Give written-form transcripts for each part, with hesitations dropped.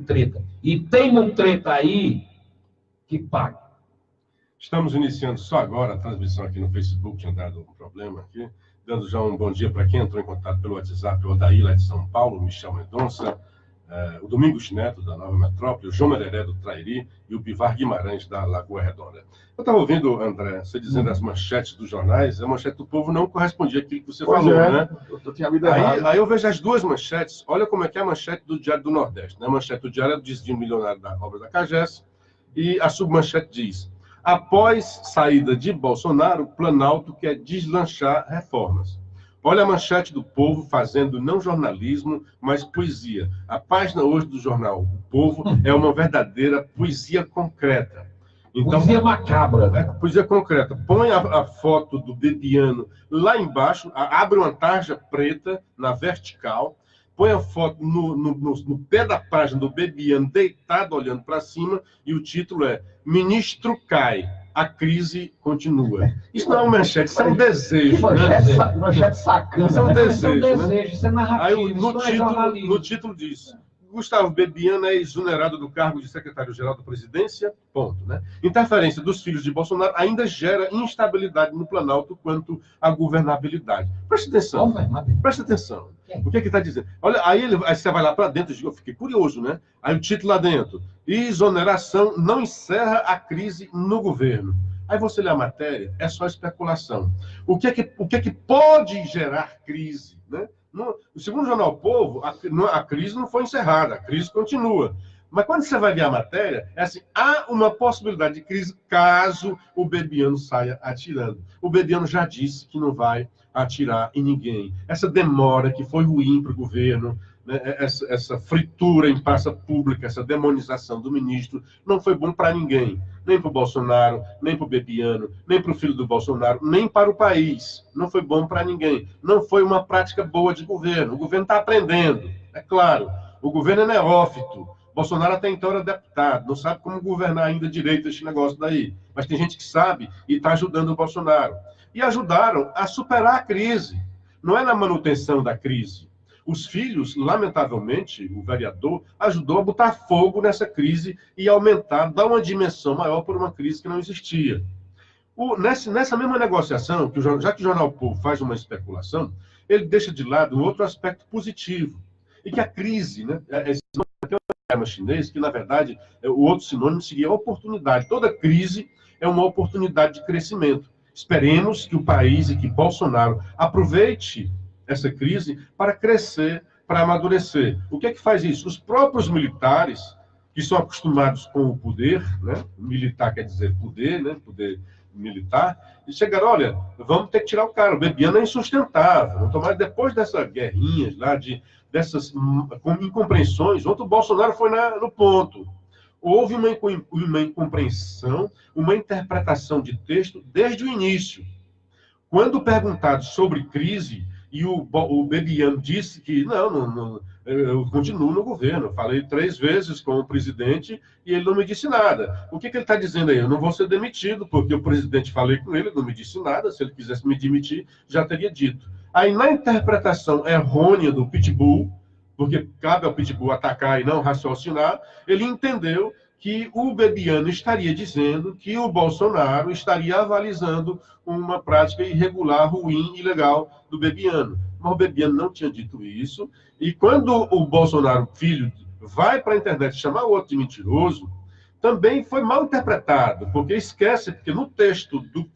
treta. E tem um treta aí que paga. Estamos iniciando só agora a transmissão aqui no Facebook, tinha dado um problema aqui. Dando já um bom dia para quem entrou em contato pelo WhatsApp, o Odaí, lá de São Paulo, o Michel Mendonça, o Domingos Neto, da Nova Metrópole, o João Mereré, do Trairi, e o Bivar Guimarães, da Lagoa Redonda. Eu estava ouvindo, André, você dizendo as manchetes dos jornais, a manchete do Povo não correspondia àquilo que você falou, né? Eu tinha lido errado. Aí eu vejo as duas manchetes, olha como é que é a manchete do Diário do Nordeste. Né? A manchete do Diário é do desvio milionário da obra da CAGES, e a submanchete diz: após saída de Bolsonaro, Planalto quer deslanchar reformas. Olha a manchete do Povo fazendo não jornalismo, mas poesia. A página hoje do jornal O Povo é uma verdadeira poesia concreta. Então, Poesia macabra. Poesia concreta. Põe a foto do Bebiano lá embaixo, abre uma tarja preta na vertical, põe a foto no pé da página do Bebiano deitado olhando para cima, e o título é Ministro cai, a crise continua. Isso não é uma manchete, isso é um desejo. Manchete sacana. Isso é um desejo, né? Isso é narrativo, Aí, isso não é jornalismo. no título diz: Gustavo Bebiano é exonerado do cargo de secretário-geral da presidência, ponto, né? Interferência dos filhos de Bolsonaro ainda gera instabilidade no Planalto quanto à governabilidade. Preste atenção, preste atenção. O que está dizendo? Olha, aí você vai lá para dentro, eu fiquei curioso, né? Aí o título lá dentro: exoneração não encerra a crise no governo. Aí você lê a matéria, é só especulação. O que é que pode gerar crise, né? Segundo o Jornal Povo, a crise não foi encerrada, a crise continua. Mas quando você vai ver a matéria, é assim: há uma possibilidade de crise caso o Bebiano saia atirando. O Bebiano já disse que não vai atirar em ninguém. Essa demora que foi ruim para o governo, né, essa fritura em praça pública, essa demonização do ministro, não foi bom para ninguém. Nem para o Bolsonaro, nem para o Bebiano, nem para o filho do Bolsonaro, nem para o país. Não foi bom para ninguém. Não foi uma prática boa de governo. O governo está aprendendo, é claro. O governo é neófito. Bolsonaro até então era deputado, não sabe como governar ainda direito esse negócio daí. Mas tem gente que sabe e está ajudando o Bolsonaro. E ajudaram a superar a crise. Não é na manutenção da crise. Os filhos, lamentavelmente, o vereador ajudou a botar fogo nessa crise e aumentar, dar uma dimensão maior por uma crise que não existia. Nessa mesma negociação, já que o Jornal Povo faz uma especulação, ele deixa de lado um outro aspecto positivo. E que a crise, né, tem um termo chinês que, na verdade, o outro sinônimo seria oportunidade. Toda crise é uma oportunidade de crescimento. Esperemos que o país e que Bolsonaro aproveite essa crise para crescer, para amadurecer. O que é que faz isso? Os próprios militares, que são acostumados com o poder, né? Militar quer dizer poder, né? Poder militar, e chegaram: olha, vamos ter que tirar o cara, o Bebiano é insustentável. Vamos tomar, depois dessas guerrinhas lá, dessas incompreensões, ontem o Bolsonaro foi no ponto. Houve uma incompreensão, uma interpretação de texto desde o início. Quando perguntado sobre crise, e o Bebiano disse que não, eu continuo no governo. Eu falei 3 vezes com o presidente e ele não me disse nada. O que ele está dizendo aí? Eu não vou ser demitido, porque o presidente, falei com ele, não me disse nada. Se ele quisesse me demitir, já teria dito. Aí, na interpretação errônea do Pitbull, porque cabe ao Pitbull atacar e não raciocinar, ele entendeu que o Bebiano estaria dizendo que o Bolsonaro estaria avalizando uma prática irregular, ruim, ilegal do Bebiano. Mas o Bebiano não tinha dito isso. E quando o Bolsonaro, filho, vai para a internet chamar o outro de mentiroso, também foi mal interpretado, porque esquece, porque no texto do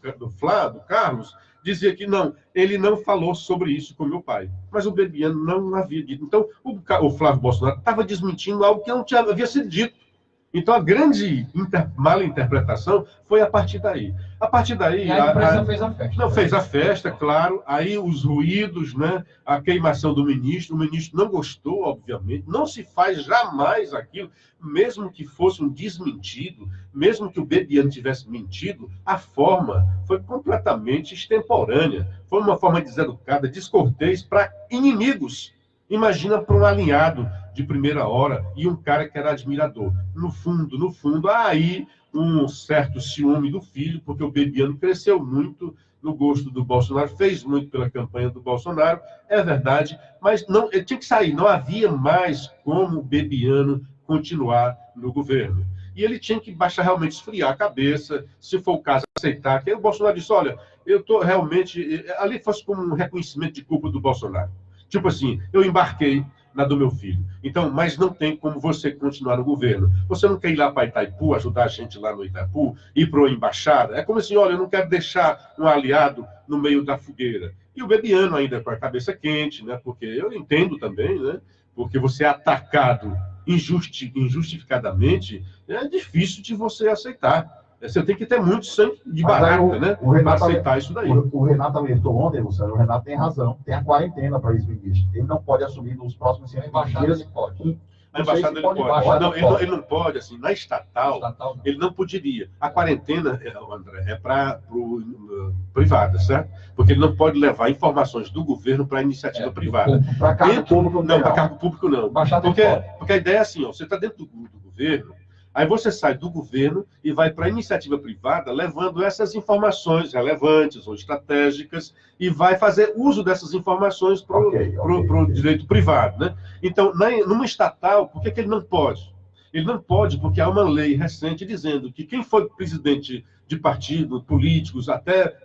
Carlos, dizia que não, ele não falou sobre isso com meu pai. Mas o Bebiano não havia dito. Então, o Flávio Bolsonaro estava desmentindo algo que não havia sido dito. Então, a grande mala interpretação foi a partir daí. A partir daí... E a imprensa fez a festa. Não, fez a festa, claro. Aí os ruídos, né? A queimação do ministro. O ministro não gostou, obviamente. Não se faz jamais aquilo, mesmo que fosse um desmentido, mesmo que o Bebiano tivesse mentido, a forma foi completamente extemporânea. Foi uma forma deseducada, descortês para inimigos. Imagina para um alinhado de primeira hora e um cara que era admirador. No fundo, há aí um certo ciúme do filho, porque o Bebiano cresceu muito no gosto do Bolsonaro, fez muito pela campanha do Bolsonaro, é verdade, mas não, ele tinha que sair, não havia mais como o Bebiano continuar no governo. E ele tinha que baixar, realmente esfriar a cabeça, se for o caso, aceitar. Que aí o Bolsonaro disse, olha, eu estou realmente... Ali fosse como um reconhecimento de culpa do Bolsonaro. Tipo assim, eu embarquei na do meu filho. Então, mas não tem como você continuar no governo. Você não quer ir lá para Itaipu, ajudar a gente lá no Itaipu, ir para uma embaixada? É como assim, olha, eu não quero deixar um aliado no meio da fogueira. E o Bebiano ainda com a cabeça quente, né? Porque eu entendo também, né? Porque você é atacado injustificadamente, é difícil de você aceitar. Você tem que ter muito sangue de barata, né? Para aceitar isso daí. O Renato alertou ontem, Luciano, o Renato tem razão. Tem a quarentena para ex-ministro. Ele não pode assumir nos próximos 100 dias. Pode. A embaixada ele pode. Não, ele não pode, assim, na estatal ele não poderia. A quarentena, André, é para privada, certo? Porque ele não pode levar informações do governo para iniciativa privada. Para cargo público não. Para cargo público não. Porque a ideia é assim, ó, você está dentro do governo, aí você sai do governo e vai para a iniciativa privada levando essas informações relevantes ou estratégicas e vai fazer uso dessas informações para o direito privado, né? Então, numa estatal, por que ele não pode? Ele não pode porque há uma lei recente dizendo que quem for presidente de partido, políticos, até...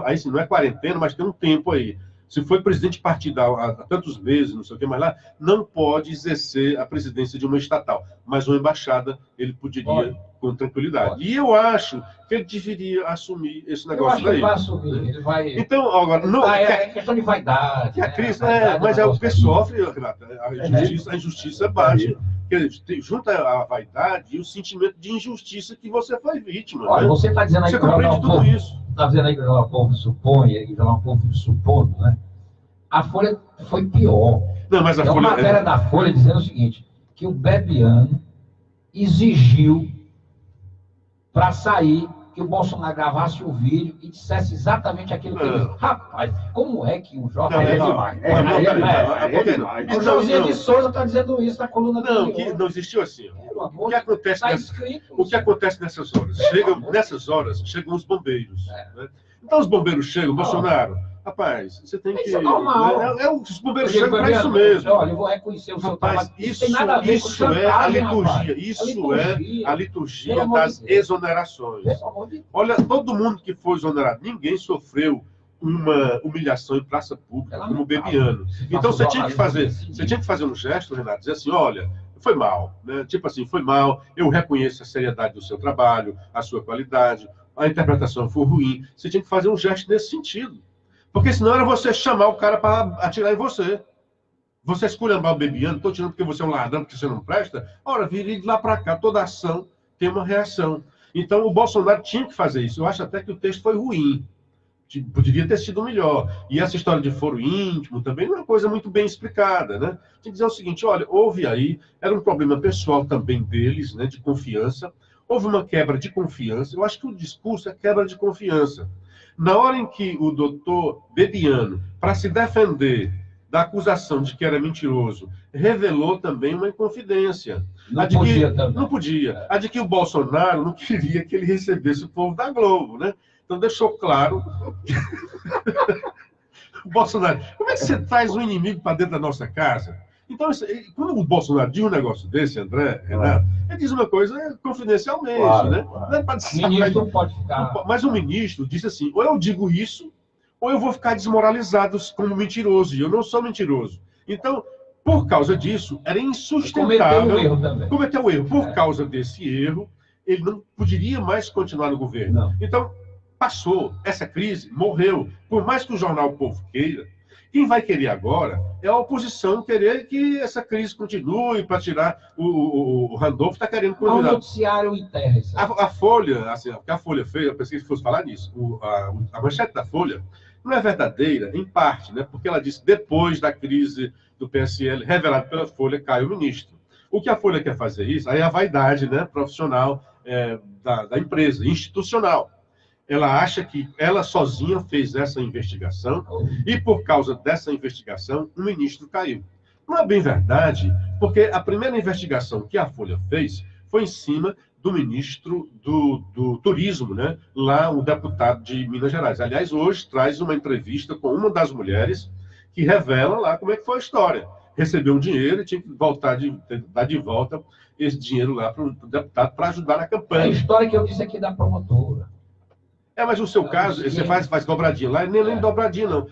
aí sim, não é quarentena, mas tem um tempo aí. Se foi presidente de partido há tantos meses, não sei o que mais lá, não pode exercer a presidência de uma estatal. Mas uma embaixada, ele poderia com tranquilidade. Pode. E eu acho que ele deveria assumir esse negócio daí. Ele vai assumir, ele vai... Então, agora... Não, é questão de vaidade. A crise, mas é o que sofre, Renata. A injustiça bate. Junta a vaidade e o sentimento de injustiça que você foi vítima. Olha, né? Você está dizendo aí que compreende tudo isso. Está dizendo aí que o povo supõe, e o povo supondo, né? A Folha foi pior. Não, mas Folha... uma matéria da Folha dizendo o seguinte, que o Bebiano exigiu para sair que o Bolsonaro gravasse o vídeo e dissesse exatamente aquilo que ele disse. Rapaz, como é que o jornalista... O José de Souza está dizendo isso na coluna dele. Não existiu assim. O que acontece nessas horas? Chegam os bombeiros. Né? Então os bombeiros chegam, Bolsonaro... Rapaz, você tem que... Isso é normal. Os bombeiros chegam para isso mesmo. Olha, eu vou reconhecer o seu trabalho. Isso tem nada a ver com chantagem, a liturgia. Isso é a liturgia das exonerações. Olha, todo mundo que foi exonerado, ninguém sofreu uma humilhação em praça pública, como o Bebiano. Então você tinha que fazer um gesto, Renato, dizer assim, olha, foi mal, né? Tipo assim, foi mal, eu reconheço a seriedade do seu trabalho, a sua qualidade, a interpretação foi ruim. Você tinha que fazer um gesto nesse sentido. Porque senão era você chamar o cara para atirar em você. Você esculhambar o Bebiano, estou tirando porque você é um ladrão, porque você não presta. Ora, vire de lá para cá, toda ação tem uma reação. Então o Bolsonaro tinha que fazer isso. Eu acho até que o texto foi ruim. Poderia ter sido melhor. E essa história de foro íntimo também não é uma coisa muito bem explicada, né? Tem que dizer o seguinte, olha, houve aí, era um problema pessoal também deles, né, de confiança. Houve uma quebra de confiança. Eu acho que o discurso é quebra de confiança. Na hora em que o doutor Bebiano, para se defender da acusação de que era mentiroso, revelou também uma inconfidência. Não podia. A de que o Bolsonaro não queria que ele recebesse o povo da Globo, né? Então deixou claro... O Bolsonaro, como é que você traz um inimigo para dentro da nossa casa? Então, quando o Bolsonaro diz um negócio desse, André, Renato, ele diz uma coisa confidencialmente, né? Não é para dizer, o ministro não pode ficar... Mas o ministro disse assim, ou eu digo isso, ou eu vou ficar desmoralizado como mentiroso, e eu não sou mentiroso. Então, por causa disso, era insustentável... Cometeu um erro. Por causa desse erro, ele não poderia mais continuar no governo. Não. Então, passou. Essa crise morreu. Por mais que o jornal O Povo queira, quem vai querer agora é a oposição querer que essa crise continue para tirar o Randolph está querendo continuar. O noticiário enterra isso. A Folha, assim, o que a Folha fez, eu pensei que fosse falar nisso, a manchete da Folha não é verdadeira, em parte, né? Porque ela disse depois da crise do PSL, revelado pela Folha, cai o ministro. O que a Folha quer fazer isso, aí é a vaidade, né, profissional da empresa, institucional. Ela acha que ela sozinha fez essa investigação e, por causa dessa investigação, o ministro caiu. Não é bem verdade, porque a primeira investigação que a Folha fez foi em cima do ministro do Turismo, né? Lá, o deputado de Minas Gerais. Aliás, hoje traz uma entrevista com uma das mulheres que revela lá como é que foi a história. Recebeu um dinheiro e tinha que dar de volta esse dinheiro lá para o deputado para ajudar na É a campanha. história que eu disse aqui da promotora. Mas no seu caso, você faz dobradinha lá, nem dobradinha, não.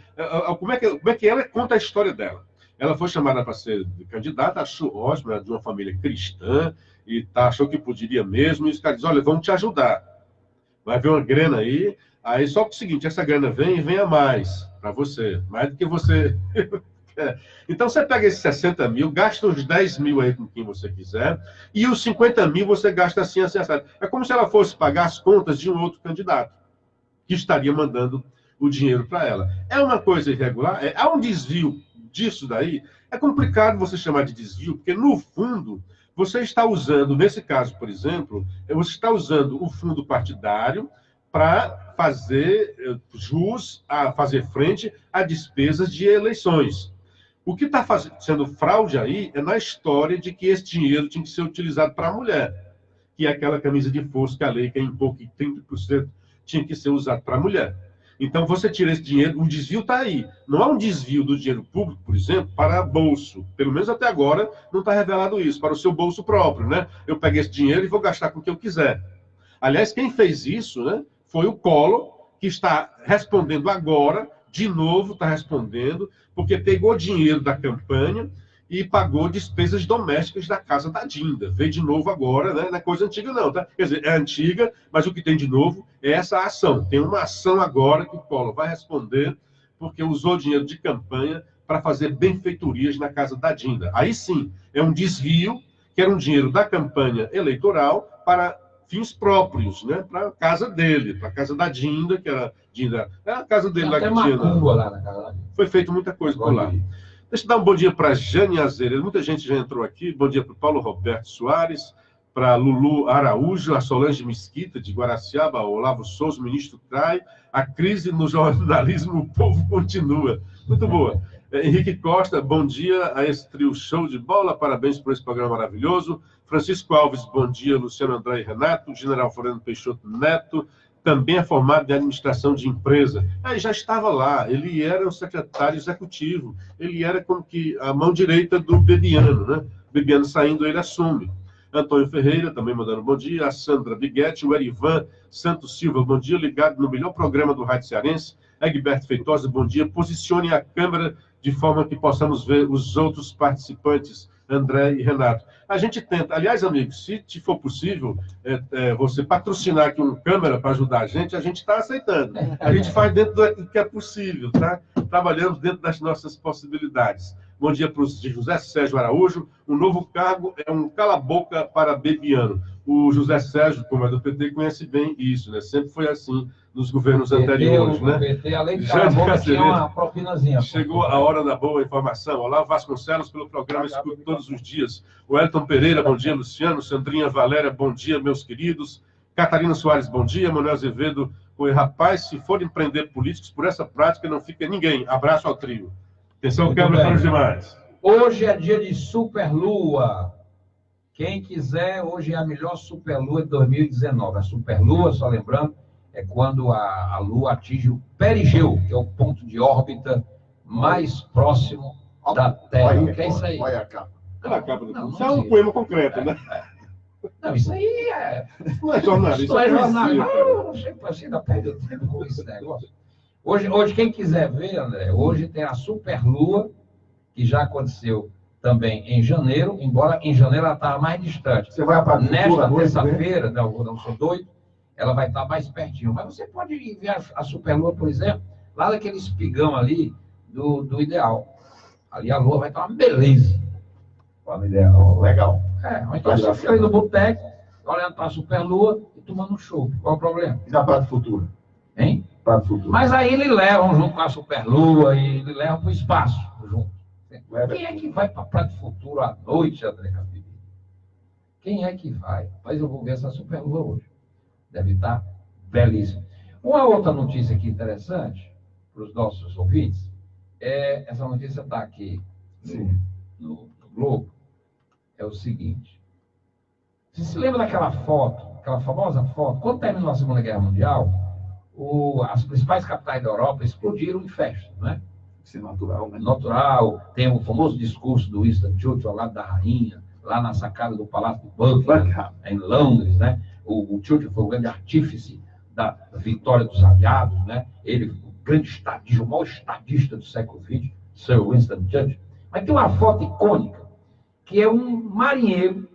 Como é que ela conta a história dela? Ela foi chamada para ser candidata, achou ótimo, era de uma família cristã, e achou que poderia mesmo, e os caras dizem, olha, vamos te ajudar. Vai ver uma grana aí só que é o seguinte, essa grana vem e vem a mais para você, mais do que você... Então você pega esses 60 mil, gasta os 10 mil aí com quem você quiser, e os 50 mil você gasta assim, assim, assim. É como se ela fosse pagar as contas de um outro candidato, que estaria mandando o dinheiro para ela. É uma coisa irregular? Há um desvio disso daí? É complicado você chamar de desvio, porque no fundo você está usando, nesse caso, por exemplo, você está usando o fundo partidário para fazer jus, a fazer frente a despesas de eleições. O que está sendo fraude aí é na história de que esse dinheiro tinha que ser utilizado para a mulher, que é aquela camisa de força que a lei quer impor que 30% tinha que ser usado para a mulher. Então, você tira esse dinheiro, o desvio está aí. Não há um desvio do dinheiro público, por exemplo, para bolso. Pelo menos até agora não está revelado isso, para o seu bolso próprio, né? Eu peguei esse dinheiro e vou gastar com o que eu quiser. Aliás, quem fez isso, né, foi o Collor, que está respondendo agora, de novo está respondendo, porque pegou dinheiro da campanha e pagou despesas domésticas da casa da Dinda. Veio de novo agora, né? Não é coisa antiga não, tá? Quer dizer, é antiga, mas o que tem de novo é essa ação. Tem uma ação agora que o Collor vai responder, porque usou dinheiro de campanha para fazer benfeitorias na casa da Dinda. Aí sim, é um desvio, que era um dinheiro da campanha eleitoral para fins próprios, né? Para a casa dele, para a casa da Dinda, que era a casa dele lá que tinha. Lá na casa da Dinda. Foi feito muita coisa por lá. Deixa eu dar um bom dia para a Jane Azevedo. Muita gente já entrou aqui. Bom dia para o Paulo Roberto Soares, para Lulu Araújo, a Solange Mesquita, de Guaraciaba, a Olavo Souza, o ministro Trai. A crise no jornalismo, o povo continua. Muito boa. Henrique Costa, bom dia a esse trio show de bola. Parabéns por esse programa maravilhoso. Francisco Alves, bom dia. Luciano André e Renato. General Floriano Peixoto Neto. Também é formado em administração de empresa. Aí já estava lá, ele era o secretário executivo, ele era como que a mão direita do Bebiano, né? Bebiano saindo, ele assume. Antônio Ferreira, também mandando bom dia. A Sandra Biguetti, o Erivan Santos Silva, bom dia, ligado no melhor programa do Rádio Cearense. Egberto Feitosa, bom dia. Posicione a câmera de forma que possamos ver os outros participantes, André e Renato. A gente tenta, aliás, amigos, se te for possível, você patrocinar aqui um câmera para ajudar a gente está aceitando. A gente faz dentro do que é possível, tá? Trabalhamos dentro das nossas possibilidades. Bom dia para o José Sérgio Araújo. O novo cargo é um cala-boca para Bebiano. O José Sérgio, como é do PT, conhece bem isso, né? Sempre foi assim nos governos anteriores, né? O PT, além de cala-boca, tinha uma propinazinha. Chegou a hora da boa informação. Olá, Vasconcelos, pelo programa Escuto Todos os Dias. O Elton Pereira, bom dia, Luciano. Sandrinha Valéria, bom dia, meus queridos. Catarina Soares, bom dia. Manuel Azevedo, rapaz, se forem prender políticos por essa prática, não fica ninguém. Abraço ao trio. Atenção, câmera para os demais. Hoje é dia de superlua. Quem quiser, hoje é a melhor superlua de 2019. A superlua, só lembrando, é quando a Lua atinge o perigeu, que é o ponto de órbita mais próximo da Terra. O que é isso aí? Olha a capa. Olha a capa do Isso é um poema concreto, né? Não, isso aí é... Não é jornalista. Isso é jornalista. Eu não sei, você ainda perde o tempo com esse negócio. Hoje, quem quiser ver, André, hoje tem a superlua, que já aconteceu também em janeiro, embora em janeiro ela estava mais distante. Você vai para nesta terça-feira, não sou doido, ela vai estar mais pertinho. Mas você pode ver a superlua, por exemplo, lá daquele espigão ali do Ideal. Ali a lua vai estar uma beleza. Legal. Então você fica aí no boteco, olhando para a superlua e tomando um chopp. Qual o problema? E na Prato Futuro? Hein? Prato Futuro. Mas aí eles levam junto com a superlua e eles levam para o espaço junto. Quem é que vai para Prato Futuro à noite, André Capiri? Quem é que vai? Mas eu vou ver essa superlua hoje. Deve estar belíssima. Uma outra notícia aqui interessante para os nossos ouvintes, essa notícia está aqui no Globo, é o seguinte. Você se lembra daquela foto, aquela famosa foto, quando terminou a Segunda Guerra Mundial, as principais capitais da Europa explodiram em festas, não é? Isso é natural, né? Natural, tem o famoso discurso do Winston Churchill ao lado da rainha, lá na sacada do Palácio de Buckingham, em Londres, né? O Churchill foi o grande artífice da vitória dos aliados, né? Ele, o grande estadista, o maior estadista do século XX, Sir Winston Churchill. Mas tem uma foto icônica, que é um marinheiro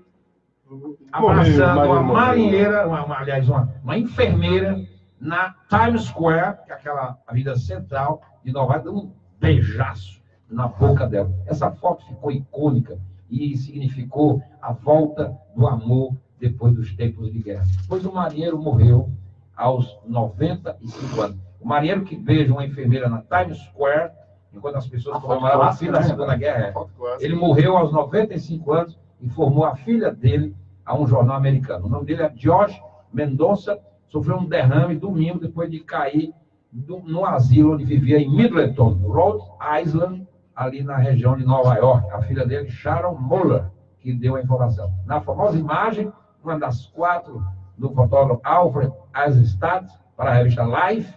abraçando uma marinheira, aliás, uma enfermeira na Times Square, que é aquela avenida central de Nova York, dando um beijaço na boca dela. Essa foto ficou icônica e significou a volta do amor depois dos tempos de guerra. Depois o marinheiro morreu aos 95 anos. O marinheiro que beija uma enfermeira na Times Square, enquanto as pessoas comemoravam a fim da Segunda Guerra, ele morreu aos 95 anos e formou a filha dele a um jornal americano. O nome dele é George Mendonça, sofreu um derrame domingo depois de cair no asilo onde vivia em Middleton, Rhode Island, ali na região de Nova York. A filha dele, Sharon Muller, que deu a informação. Na famosa imagem, uma das 4 do fotógrafo Alfred Eisenstadt, para a revista Life,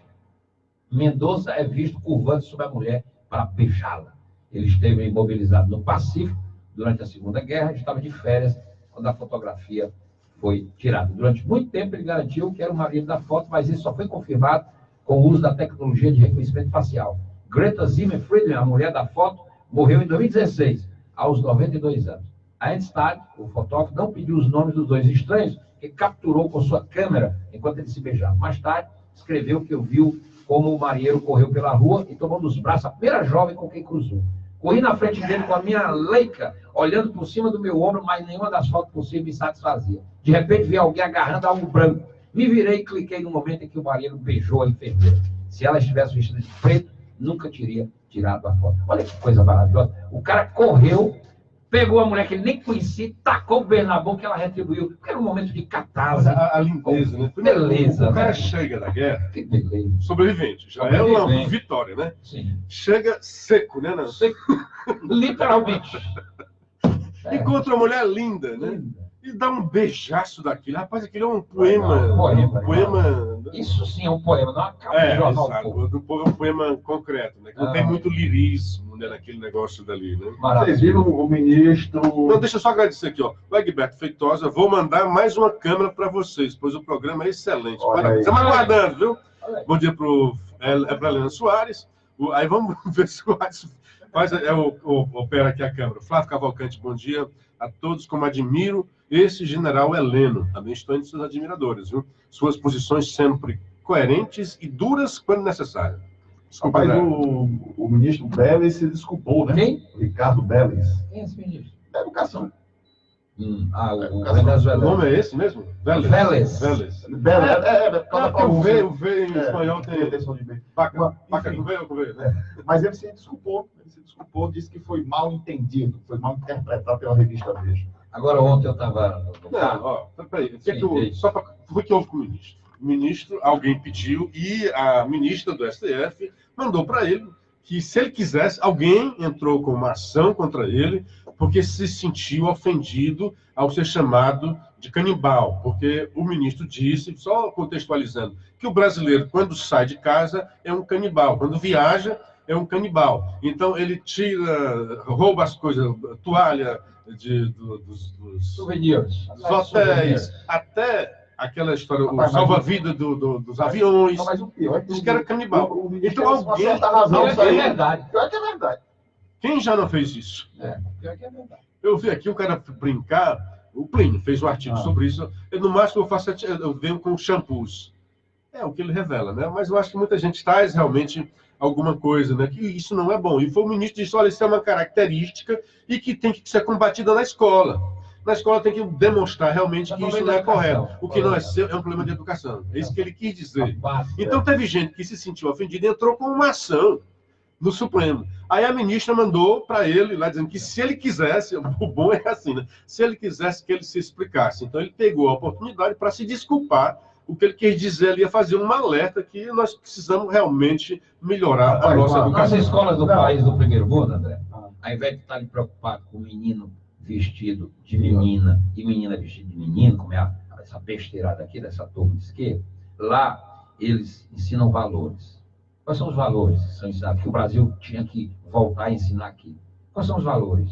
Mendonça é visto curvando sobre a mulher para beijá-la. Ele esteve imobilizado no Pacífico durante a Segunda Guerra, estava de férias quando a fotografia foi tirada. Durante muito tempo ele garantiu que era o marido da foto, mas isso só foi confirmado com o uso da tecnologia de reconhecimento facial. Greta Zimmer Friedman, a mulher da foto, morreu em 2016, aos 92 anos. Eisenstadt, o fotógrafo, não pediu os nomes dos dois estranhos, que capturou com sua câmera enquanto eles se beijavam. Mais tarde, escreveu que viu como o marinheiro correu pela rua e tomou nos braços a primeira jovem com quem cruzou. Corri na frente dele com a minha Leica, olhando por cima do meu ombro, mas nenhuma das fotos possíveis me satisfazia. De repente, vi alguém agarrando algo branco. Me virei e cliquei no momento em que o marinheiro beijou a enfermeira. Se ela estivesse vestida de preto, nunca teria tirado a foto. Olha que coisa maravilhosa. O cara correu, pegou a mulher que ele nem conhecia, tacou o beijo na boca e ela retribuiu. Porque era um momento de catarse. A lindeza, né? Beleza. O cara né? chega da guerra, Que beleza. sobrevivente. Já é uma vitória, né? Sim. Chega seco, né? Não? Seco. Literalmente. Encontra uma mulher linda, né? Linda. E dá um beijaço daquilo. Rapaz, aquilo é um poema. Não, poema. Isso sim é um poema, não é uma capa de É, jornal. exato. Um poema concreto, né? Que não tem muito lirismo, né, naquele negócio dali, né? Vocês viram o ministro... Não, deixa eu só agradecer aqui, ó. O Egberto Feitosa, vou mandar mais uma câmera para vocês, pois o programa é excelente. Olha aí. Estamos aguardando, viu? Olha aí. Bom dia para Helena Soares. Aí vamos ver se o faz, opera aqui a câmera. Flávio Cavalcante, bom dia a todos. Como admiro esse general Heleno. Também estou entre seus admiradores, viu? Suas posições sempre coerentes e duras quando necessário. Desculpa, Rapaz, André. o ministro Bellis se desculpou, né? Quem? Ricardo Bellis. Quem é esse ministro? Da educação. O O venezuelano. nome é esse mesmo? Vélez. Vélez. Bellis, Porque o V em espanhol tem intenção de ver. paca Enfim. com V ou com V, né? Mas ele se desculpou, disse que foi mal entendido, foi mal interpretado pela revista Veja. Agora, ontem eu estava no Não, carro. ó, peraí. Sim, Só para o que houve com o ministro? O ministro, alguém pediu e a ministra do STF mandou para ele que, se ele quisesse, alguém entrou com uma ação contra ele porque se sentiu ofendido ao ser chamado de canibal. Porque o ministro disse, só contextualizando, que o brasileiro, quando sai de casa, é um canibal. Quando viaja, é um canibal. Então, ele tira, rouba as coisas, toalha dos Souvenirs. hotéis, até aquela história, o Rapaz, salva-vida dos aviões. Não, mas o pior é que Diz que era canibal. o ministro Então, tem uma alguém- certa razão. Pior Isso que é aí. verdade. Pior que é verdade. Quem já não fez isso? Pior que é verdade. Eu vi aqui o cara brincar, o Plínio fez um artigo sobre isso. No máximo, eu venho com shampoos. É o que ele revela, né? Mas eu acho que muita gente traz realmente alguma coisa, né? Que isso não é bom. E foi o ministro que disse, olha, isso é uma característica e que tem que ser combatida na escola. Na escola tem que demonstrar realmente que isso não é correto. O que não é seu é um problema de educação. É isso que ele quis dizer. Então teve gente que se sentiu ofendida e entrou com uma ação no Supremo. Aí a ministra mandou para ele lá dizendo que se ele quisesse, o bom é assim, né? Se ele quisesse que ele se explicasse. Então ele pegou a oportunidade para se desculpar. O que ele quis dizer ali é fazer um alerta que nós precisamos realmente melhorar a nossa Nas educação. escolas do país do primeiro mundo, André, ao invés de estarem preocupados com o menino vestido de menina e menina vestida de menino, como é essa besteirada aqui dessa turma de esquerda, lá eles ensinam valores. Quais são os valores que são ensinados? Que o Brasil tinha que voltar a ensinar aqui. Quais são os valores?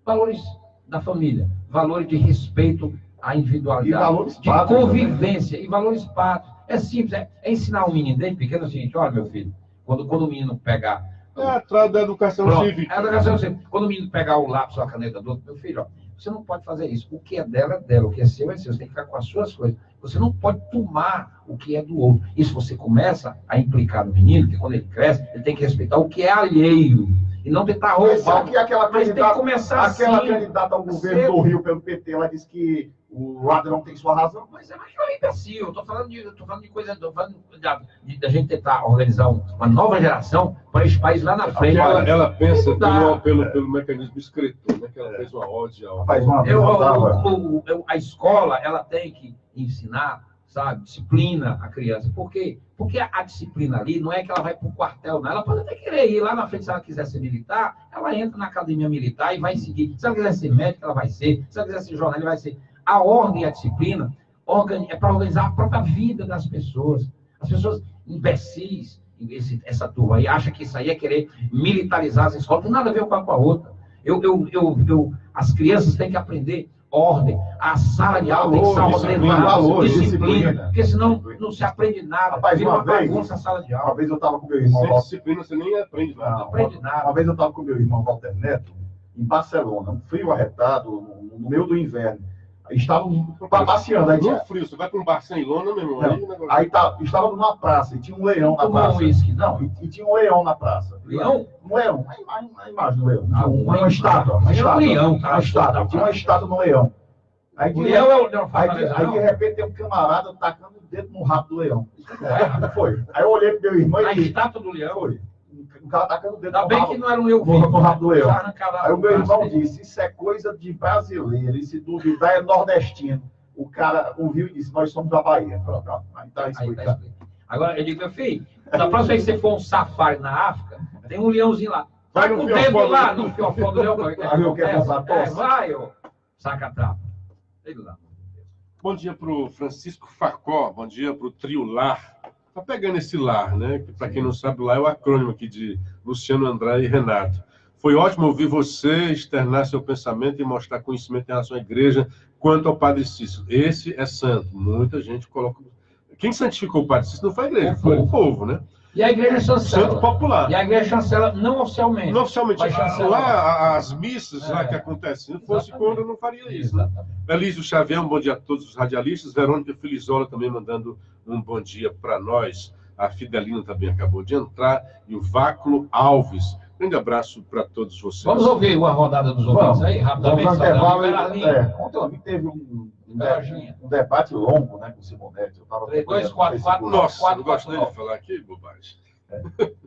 Valores da família, valores de respeito à individualidade, E valores de básicos convivência e valores básicos. É simples, é ensinar um menino desde pequeno o seguinte: olha, meu filho, quando o menino pegar. É atrás da educação Pronto, cívica. a educação cívica. Quando o menino pegar o lápis ou a caneta do outro, meu filho, ó, você não pode fazer isso. O que é dela é dela, o que é seu é seu. Você tem que ficar com as suas coisas. Você não pode tomar o que é do outro. Isso você começa a implicar no menino, que quando ele cresce, ele tem que respeitar o que é alheio. E não tentar Mas roubar. aqui aquela Mas tem que começar aquela assim, candidata ao governo cedo. do Rio pelo PT, ela disse que o ladrão tem sua razão. Mas é imbecil. Eu tô falando de coisa, tô falando da gente tentar organizar uma nova geração para esse país lá na frente. Ela pensa Não dá. pelo mecanismo escritor, né? Que ela fez uma ode ao... Rapaz, uma vez eu tava... A escola, ela tem que ensinar, sabe, disciplina à criança. Por quê? Porque a disciplina ali não é que ela vai para o quartel, não. Ela pode até querer ir lá na frente, se ela quiser ser militar, ela entra na academia militar e vai seguir. Se ela quiser ser médica, ela vai ser. Se ela quiser ser jornalista, ela vai ser. A ordem e a disciplina é para organizar a própria vida das pessoas. As pessoas imbecis, essa turma aí, acha que isso aí é querer militarizar as escolas. Não tem nada a ver uma com a outra. As crianças têm que aprender ordem. A sala de aula tem que ser ordenada, disciplina. Porque senão não se aprende nada. Rapaz, vira uma uma vez, bagunça a sala de Uma aula. vez eu estava com meu irmão... Sem disciplina você nem aprende nada. Não aprende nada. Uma vez eu estava com meu irmão Walter Neto, em Barcelona, um frio arretado, no meio do inverno. Estávamos passeando. Aí, No frio, você vai para um bar sem lona, meu irmão. estava numa praça e tinha um leão na Tomar praça. um uísque. Não, e tinha um leão na praça. Leão? Um leão, a imagem do leão. Uma imagem. estátua. Uma Era um estátua. leão, Uma estátua. Tinha uma estátua no leão. Aí, O leão é o leão aí, Fortaleza, de repente tem um camarada tacando o dedo no rabo do leão. Foi. Aí eu olhei pro meu irmão a e disse, estátua do leão. foi. Um cara tacando o dedo Ainda no bem rabo. que não era um leão No rabo do leão. Já arrancava Aí o meu braço irmão dele. disse, isso é coisa de brasileiro, e se duvidar é nordestino. O cara ouviu e disse, nós somos da Bahia. Pronto, aí tá Aí tá explicado. explicado. Agora, eu digo, meu filho, da próxima vez que você for um safari na África, tem um leãozinho lá. Vai Vai no com o dedo fiofó do lá leão. no fiofó do leão. Aí eu quero comprar tosse. Vai, ô saca-trapa. Ele lá. Bom dia para o Francisco Facó, bom dia para o Trio Lar. Tá pegando esse Lar, né? Que para quem não sabe, Lar é o acrônimo aqui de Luciano André e Renato. Foi ótimo ouvir você externar seu pensamento e mostrar conhecimento em relação à igreja quanto ao Padre Cícero. Esse é santo. Muita gente coloca... Quem santificou o Padre Cícero não foi a igreja, foi o povo, né? E a igreja chancela. Santo popular. E a igreja chancela não oficialmente. Não oficialmente. Mas chancela. Lá, as missas lá que acontecem, se fosse quando, eu não faria isso, né? Elísio Xavier, um bom dia a todos os radialistas. Verônica Filizola também mandando um bom dia para nós. A Fidelina também acabou de entrar. E o Váculo Alves. Grande abraço para todos vocês. Vamos ouvir uma rodada dos ouvintes aí, rapidamente. Vamos ao intervalo. Liberarlinha. Ontem eu teve Liberarlinha. um debate longo, né, com o Simonetti. Eu tava 3244 Nossa, não gosto nem de falar aqui, bobagem.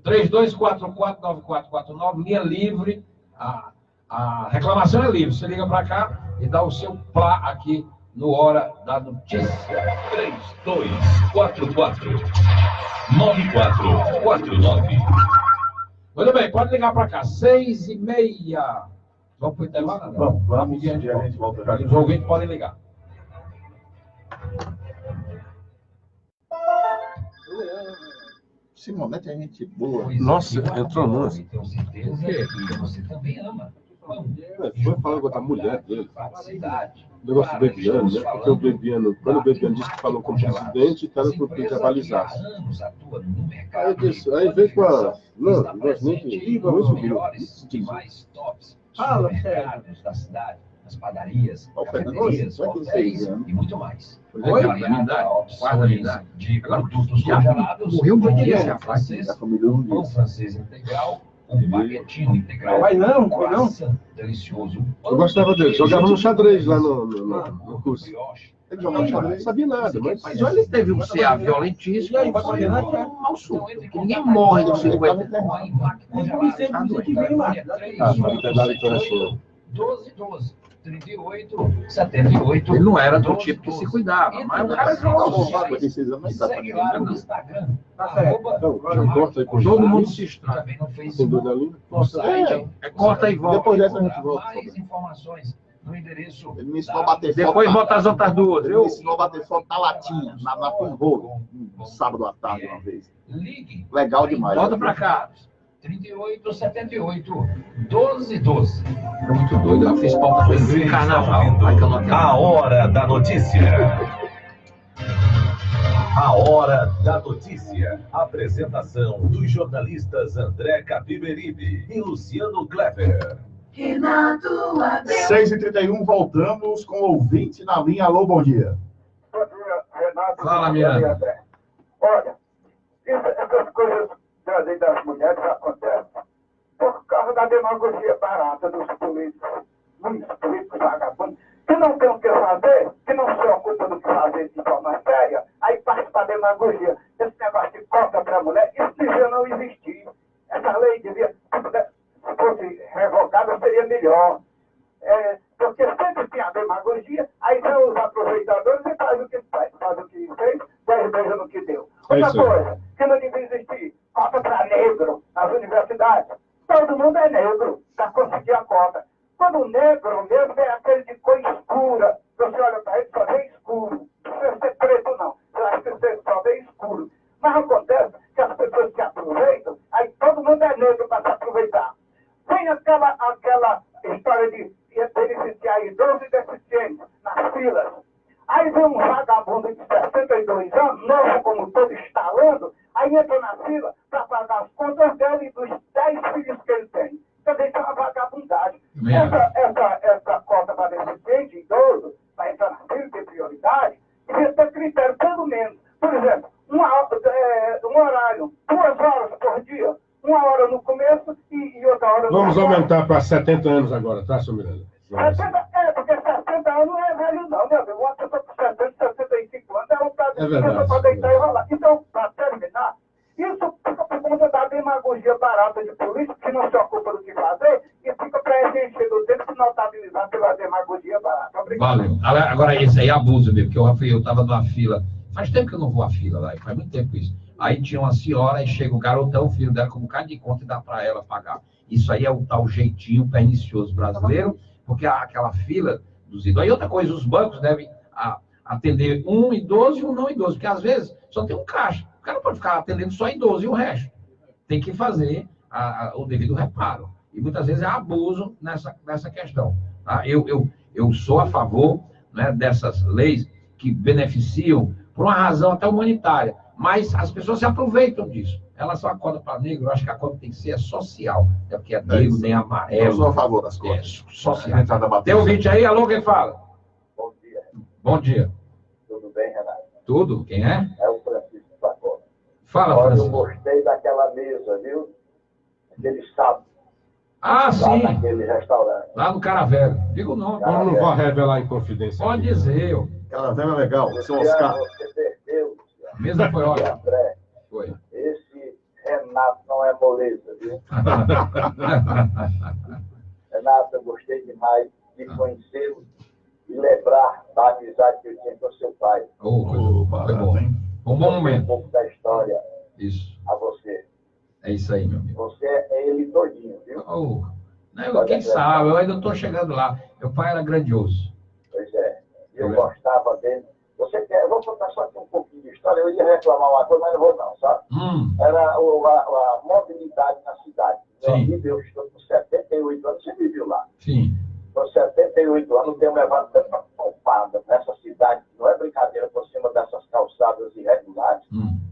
32449449, linha livre. A reclamação é livre. Você liga para cá e dá o seu plá aqui no Hora da Notícia. 3244-9449. Muito bem, pode ligar para cá. 6h30. Vamos para o intervalo? Não? Vamos, e a gente volta já. Os ouvintes podem ligar. Simonetti é gente boa. Nossa, entrou numa. Tenho certeza que você também ama. Foi falando com a mulher dele. Felicidade. O negócio do Bebiano, né? Porque o Bebiano, quando o Bebiano disse que falou com o presidente, estava para o presidente avalizar. Aí veio com a. Não, nós nem que. Muito melhores e mais tops supermercados da cidade, as padarias, cafeterias, hotéis e muito mais. Oi, Variada opções de produtos já congelados, morreu muito pão dinheiro, francês, A família não pão disse. francês integral, um baguetinho integral, Vai não, vai não. croissant delicioso. Eu gostava dele, jogava no xadrez lá no curso. Brioche. Ele jogava xadrez. Não sabia nada, mas. Mas olha, ele teve um CA violentíssimo. E aí, Mas pode não ir lá, é um mal surdo. Ninguém morre do circo. Com a Imac congelado. que vem lá. Ah, não tem nada que eu 1212 38 78. Ele não era do tipo que se cuidava, mas o cara jogou. Segue lá no Instagram. Então, já corta aí com Todo mundo se estranha. Também no Tem Facebook. dois na linha? No site. Corta e volta. Depois dessa a gente volta. Mais informações no endereço. Ele me ensinou a bater Depois foto. bota as outras duas, Ele viu? me ensinou a bater foto na latinha, na Pinrolo, sábado à tarde uma vez. Ligue. Legal demais. Volta pra cá. 3878 1212. É muito doido. Eu fiz pauta coisa do carnaval. Vai que eu não tenho. A Hora da Notícia. A Hora da Notícia. Apresentação dos jornalistas André Capiberibe e Luciano Kleber. 6h31, voltamos com o ouvinte na linha. Alô, bom dia. Bom dia, Renato. Fala, Miranda. Olha, essas coisas das mulheres acontecem por causa da demagogia barata dos políticos, muitos políticos vagabundos, que não tem o que fazer, que não se ocupam do que fazer de forma séria, aí parte para a demagogia. Esse negócio de cota para a mulher, isso devia não existir. Essa lei devia, se fosse revogada, seria melhor. Porque sempre tem a demagogia, aí são os aproveitadores e faz o que faz o que fez, 10 vezes no que deu. Outra coisa, que não devia existir, cota para negro nas universidades. Todo mundo é negro para conseguir a cota. Quando o negro mesmo é aquele de cor escura, você olha para ele só vê escuro. Não precisa ser preto, não. Eu acho que você só vê escuro. Mas acontece que as pessoas se aproveitam, aí todo mundo é negro para se aproveitar. Tem aquela história de beneficiar idosos e deficientes nas filas. Aí vem um vagabundo de 62 anos, novo como todo, estalando, aí entra na fila para pagar as contas dele e dos 10 filhos que ele tem. Quer dizer, isso é uma vagabundagem. Essa cota para deficiente, idoso, para entrar na fila, ter prioridade, devia ter critério, pelo menos. Por exemplo, um horário, 2 horas por dia, 1 hora no começo e outra hora no final. Vamos aumentar para 70 anos agora, tá, senhor Miranda? Porque 60 anos não é velho, não, meu amigo. Uma pessoa com 70, 65 anos é verdade, para deitar e rolar. Então, para terminar, isso fica por conta da demagogia barata de políticos que não se ocupa do que fazer e fica para encher do tempo e notabilizar pela demagogia barata. Obrigado. Valeu. Agora, esse aí é abuso mesmo, porque eu estava numa fila. Faz tempo que eu não vou à fila lá, faz muito tempo isso. Aí tinha uma senhora e chega o garotão, o filho dela, com um bocado de conta e dá para ela pagar. Isso aí é o tal jeitinho pernicioso brasileiro, porque aquela fila dos idosos. Aí outra coisa, os bancos devem atender um idoso e um não idoso, porque às vezes só tem um caixa. O cara não pode ficar atendendo só idoso e o resto. Tem que fazer o devido reparo. E muitas vezes é abuso nessa questão. Tá? Eu sou a favor, né, dessas leis que beneficiam por uma razão até humanitária. Mas as pessoas se aproveitam disso. Elas são a cota para negro, eu acho que a cota tem que ser social. É porque é negro, nem amarelo. Eu sou a favor das cotas. Social. Tem um vídeo aí? Alô, quem fala? Bom dia. Bom dia. Tudo bem, Renato? Tudo? Quem é? É o Francisco Sacola. Fala, Olha, eu Francisco. gostei daquela mesa, viu? Aquele sábado. Ah, Lá sim. naquele restaurante. Lá no Caravelho. Diga o nome. Eu não vou revelar em confidência. Pode aqui. dizer. Cara, velho é legal. Seu Luciano, Oscar. você perdeu, A mesa foi e ótima. André. Foi. Esse Renato não é moleza, viu? Renato, eu gostei demais de conhecê-lo e lembrar da amizade que eu tinha com seu pai. Foi bom. Um bom Um momento. pouco da história Isso. a você. É isso aí, meu amigo. Você é ele todinho, viu? Quem sabe, eu ainda estou chegando lá. Meu pai era grandioso. Pois é. Eu gostava dele. Você quer? Eu vou contar só aqui um pouquinho de história. Eu ia reclamar uma coisa, mas não vou não, sabe? Era a mobilidade na cidade. Meu amigo, eu estou com 78 anos. Você me viu lá? Sim. Com 78 anos, tenho levado tanta pompada nessa cidade, não é brincadeira, por cima dessas calçadas irregulares.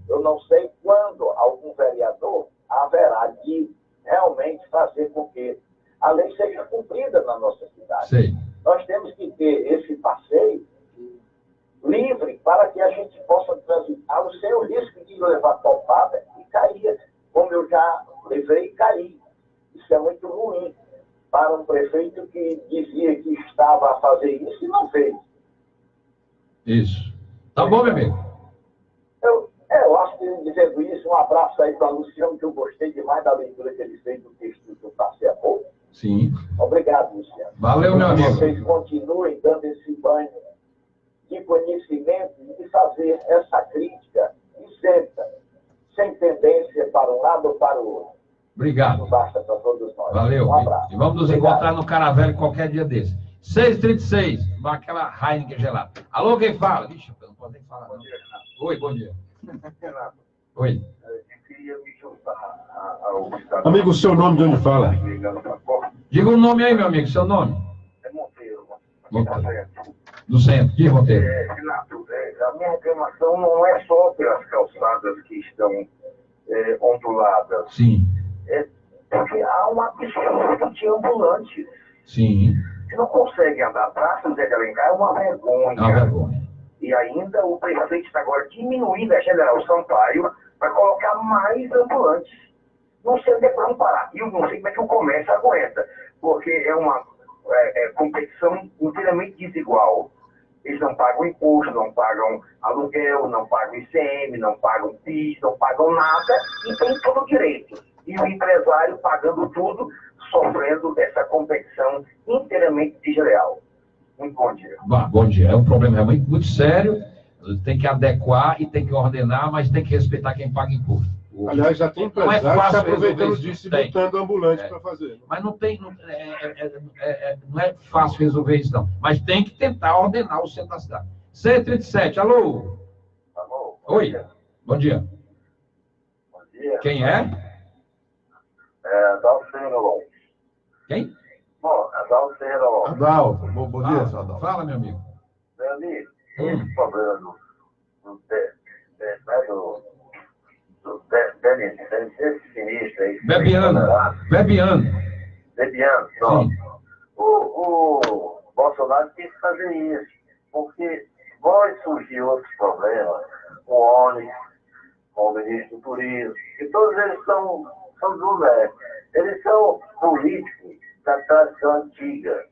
Eu não sei quando algum vereador haverá de realmente fazer com que a lei seja cumprida na nossa cidade. Sei. Nós temos que ter esse passeio livre para que a gente possa transitá-lo sem o risco de levar topada e cair, como eu já levei e caí. Isso é muito ruim para um prefeito que dizia que estava a fazer isso e não fez. Isso. Tá bom, meu amigo? Eu acho que, dizendo isso, um abraço aí para o Luciano, que eu gostei demais da leitura que ele fez do texto que eu passei há pouco. Sim. Obrigado, Luciano. Valeu, meu amigo. Vocês continuem dando esse banho de conhecimento e de fazer essa crítica isenta, sem tendência para um lado ou para o outro. Obrigado. Isso basta para todos nós. Valeu. Um abraço. E vamos nos Obrigado. encontrar no Caravelho qualquer dia desse. 6h36, aquela Heineken gelada. Alô, quem fala? Vixe, eu não posso nem falar. Não. Oi, bom dia. Renato, Oi. eu queria me juntar Amigo, o seu nome de onde fala? Diga o nome aí, meu amigo, seu nome. É Monteiro. Monteiro. Do centro. Diga, Monteiro. Renato, a minha reclamação não é só pelas calçadas que estão onduladas. Sim. Porque há um absurdo de ambulantes. Sim. Que não conseguem andar. Praça José de Alencar é uma vergonha. É uma vergonha. E ainda o prefeito está agora diminuindo a General Sampaio para colocar mais ambulantes. Não sei onde é para não parar. E eu não sei como é que o comércio aguenta. Porque é uma competição inteiramente desigual. Eles não pagam imposto, não pagam aluguel, não pagam ICM, não pagam PIS, não pagam nada e tem todo o direito. E o empresário pagando tudo, sofrendo dessa competição inteiramente desleal. Muito bom dia. Bom dia. É um problema realmente muito sério. Tem que adequar e tem que ordenar, mas tem que respeitar quem paga imposto. Aliás, já tem empresário que está aproveitando disso e botando ambulante para fazer. Mas não é fácil resolver isso, não. Mas tem que tentar ordenar o centro da cidade. 137, alô? Alô? Oi, bom dia. Bom dia. Quem é? Dalcino. Quem? Bom, Dalcino. Adalto, bom dia, Adalto. Fala, meu amigo. Meu amigo, esse problema do desse sinistro aí. Bebiano. Pronto. O Bolsonaro tem que fazer isso, porque vai surgir outros problemas com o Onyx, com o ministro do Turismo, que todos eles são do MEC. Eles são políticos da tradição antiga,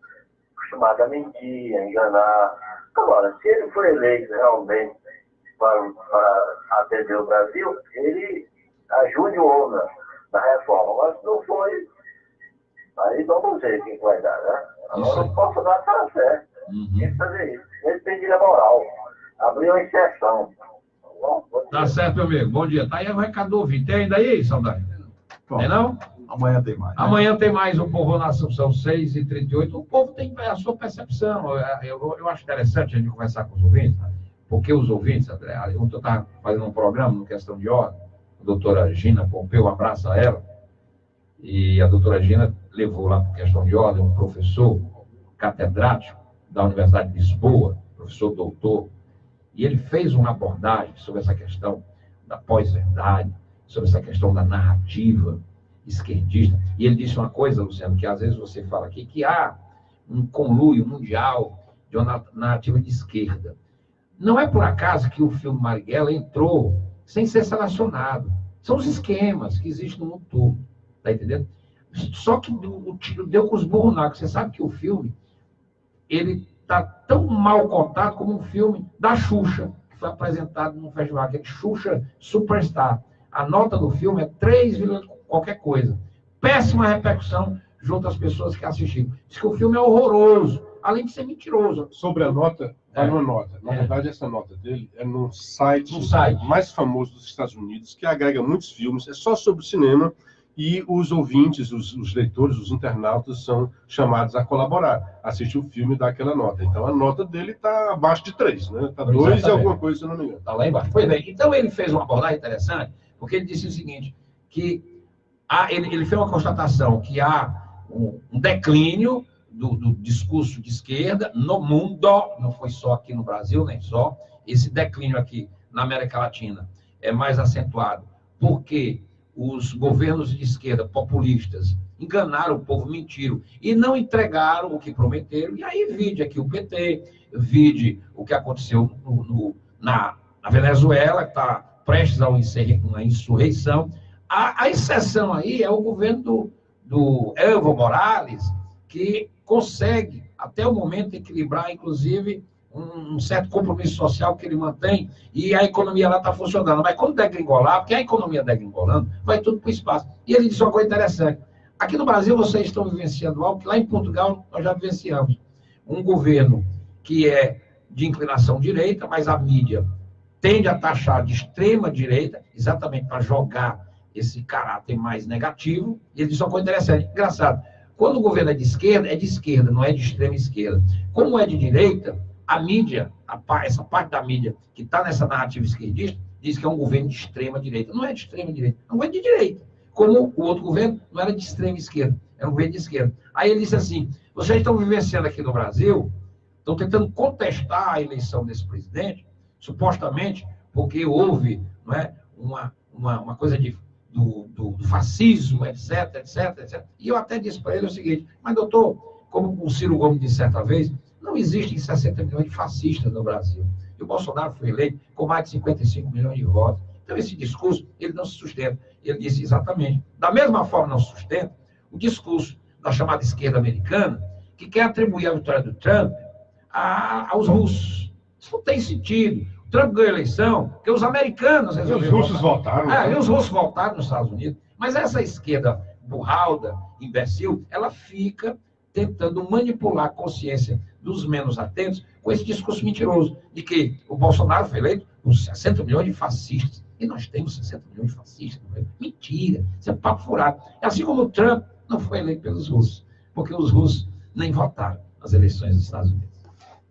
acostumados a mentir, a enganar. Agora, se ele for eleito realmente para atender o Brasil, ele ajude o ONU na reforma. Mas se não foi, aí vamos ver quem vai dar, né? Agora o Bolsonaro está certo. Tem que fazer isso. Ele tem direito moral. Abrir uma exceção. Tá certo, meu amigo. Bom dia. Tá aí o recado do ouvinte. Tem ainda aí, Saudade? Tem não? Amanhã tem mais. Né? Amanhã tem mais o Povo na Assunção, 6h38. O povo tem a sua percepção. Eu acho interessante a gente conversar com os ouvintes, né? Porque os ouvintes, André, eu estava fazendo um programa no Questão de Ordem, a doutora Gina Pompeu, um abraço a ela, e a doutora Gina levou lá para Questão de Ordem um professor catedrático da Universidade de Lisboa, professor doutor, e ele fez uma abordagem sobre essa questão da pós-verdade, sobre essa questão da narrativa esquerdista. E ele disse uma coisa, Luciano, que às vezes você fala aqui, que há um conluio mundial de uma narrativa de esquerda. Não é por acaso que o filme Marighella entrou sem ser selecionado. São os esquemas que existem no mundo todo. Tá entendendo? Só que o tiro deu com os burros na água. Você sabe que o filme, ele está tão mal contado como um filme da Xuxa, que foi apresentado no festival, aquele Xuxa Superstar. A nota do filme é 3, qualquer coisa. Péssima repercussão junto às pessoas que assistiram. Diz que o filme é horroroso, além de ser mentiroso. Sobre a nota, uma nota. Na verdade, essa nota dele é num site mais famoso dos Estados Unidos, que agrega muitos filmes, é só sobre cinema, e os ouvintes, os leitores, os internautas são chamados a colaborar, assistir o filme e dar aquela nota. Então, a nota dele está abaixo de 3, né? Está 2 e alguma coisa, se não me engano. Está lá embaixo. Pois bem, então ele fez uma abordagem interessante, porque ele disse o seguinte, que ele fez uma constatação que há um declínio do discurso de esquerda no mundo, não foi só aqui no Brasil, nem só, esse declínio aqui na América Latina é mais acentuado, porque os governos de esquerda populistas enganaram o povo, mentiram, e não entregaram o que prometeram, e aí vide aqui o PT, vide o que aconteceu na Venezuela, que está prestes a uma insurreição. A exceção aí é o governo do Evo Morales, que consegue, até o momento, equilibrar, inclusive, um certo compromisso social que ele mantém, e a economia lá está funcionando. Mas quando degringolar, porque a economia degringolando, vai tudo para o espaço. E ele disse uma coisa interessante. Aqui no Brasil, vocês estão vivenciando algo que lá em Portugal nós já vivenciamos. Um governo que é de inclinação direita, mas a mídia tende a taxar de extrema direita, exatamente para jogar esse caráter mais negativo. E ele disse uma coisa interessante. Engraçado. Quando o governo é de esquerda, não é de extrema esquerda. Como é de direita, a mídia, essa parte da mídia que está nessa narrativa esquerdista, diz que é um governo de extrema direita. Não é de extrema direita, é um governo de direita. Como o outro governo não era de extrema esquerda, era um governo de esquerda. Aí ele disse assim, vocês estão vivenciando aqui no Brasil, estão tentando contestar a eleição desse presidente, supostamente porque houve, não é, uma coisa do fascismo, etc, etc, etc. E eu até disse para ele o seguinte, mas doutor, como o Ciro Gomes disse certa vez, não existem 60 milhões de fascistas no Brasil. E o Bolsonaro foi eleito com mais de 55 milhões de votos. Então, esse discurso, ele não se sustenta. Ele disse exatamente. Da mesma forma, não se sustenta o discurso da chamada esquerda americana, que quer atribuir a vitória do Trump aos russos. Isso não tem sentido. O Trump ganhou a eleição porque os americanos resolveram os russos votaram. E os russos votaram nos Estados Unidos. Mas essa esquerda burralda, imbecil, ela fica tentando manipular a consciência dos menos atentos com esse discurso mentiroso de que o Bolsonaro foi eleito por 60 milhões de fascistas. E nós temos 60 milhões de fascistas. Mentira, isso é papo furado. É assim como o Trump não foi eleito pelos russos, porque os russos nem votaram nas eleições dos Estados Unidos.